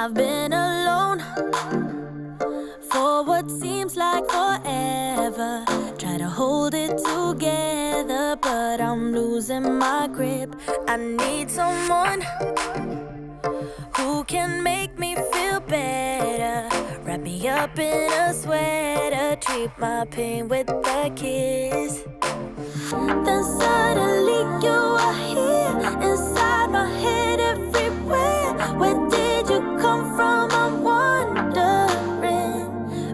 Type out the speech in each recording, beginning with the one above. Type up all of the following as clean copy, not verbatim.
I've been alone for what seems like forever. Try to hold it together, but I'm losing my grip. I need someone who can make me feel better. Wrap me up in a sweater, treat my pain with a kiss. Then suddenly you are here, inside my head everywhere. Where did you come from? I'm wondering,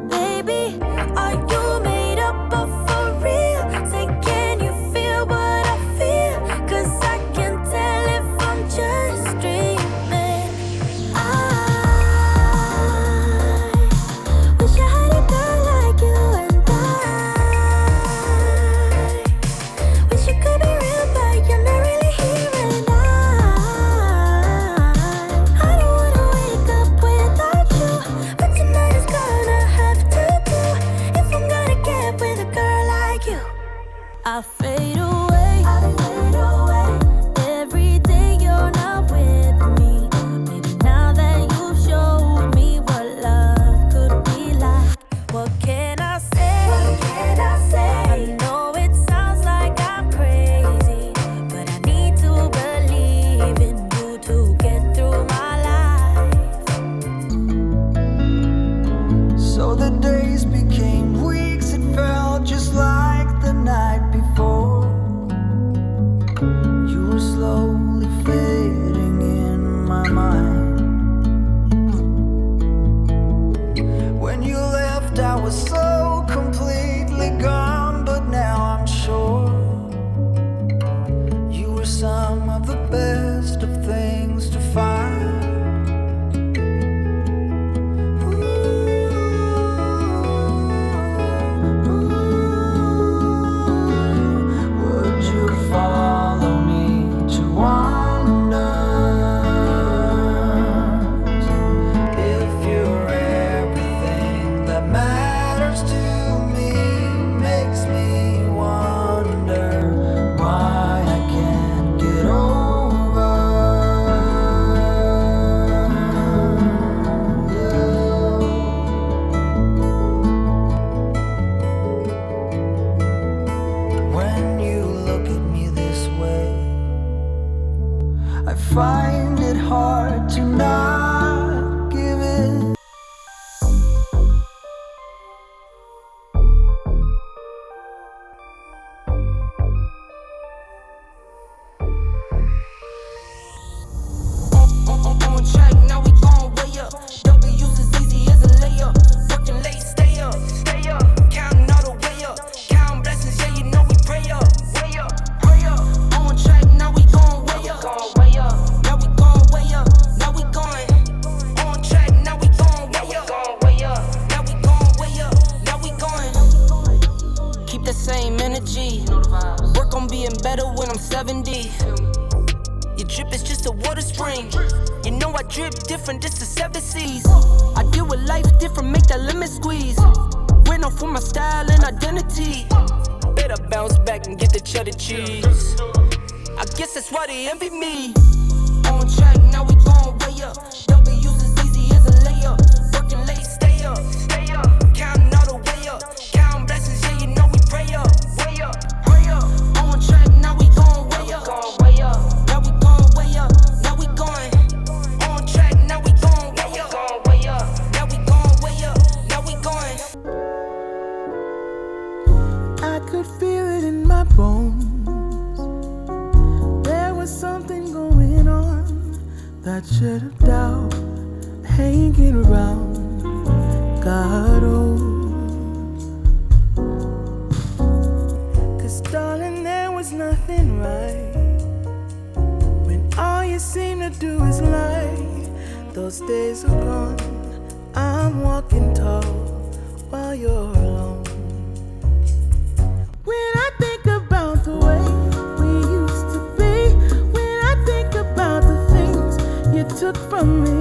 baby, are you made up of for real? Say, can you feel what I feel? 'Cause I can tell if I'm just dreaming. I wish I had a girl like you, and I wish you could be real, but you're not really here. And I don't wanna wake up without you, but tonight is gonna have to do if I'm gonna get with a girl like you. I fade away every day you're not with me. Maybe now that you've showed me what love could be like, what can I say? I know it sounds like I'm crazy, but I need to believe in you to get through my life. So the days became weeks, it felt just like the night before. You were slowly fading in my mind. When you left, I was so completely gone, but now I'm sure you were some of the best of things to find. Would you follow me to wonders? If you're everything that matters to me, makes me wonder why I can't get over you. When you look at me this way, I find it hard to not give in. On track, now we gon' way up. W's as easy as a layup. Working late, stay up. Counting all the way up. Counting blessings, yeah, you know we pray up. Hurry up. On track, now we gon' way up. Now we gon' way up. Now we going. On track, now we gon' way up. Now we gon' way up. Now we going. Keep the same energy. Work on being better when I'm 70. Your drip is just a water spring. You know I drip different, this the 7 seas. I deal with life different, make that lemon squeeze. Went off for my style and identity. Better bounce back and get the cheddar cheese. I guess that's why they envy me. On track, now we gon' way up. W's as easy as a layup. Working late, stay up. Counting all the way up. Counting blessings, yeah, you know we pray up. Hurry up. On track, now we gon' way up. Now we gon' way up. Now we going. On track, now we gon' way up. Now we gon' way up. Now we going. I could feel it in my bones. There was something going on, that shit of doubt hanging around. God, oh. 'Cause darling, there was nothing right when all you seem to do is lie. Those days are gone. I'm walking tall while you're alone. When I think about the way we used to be, when I think about the things you took from me,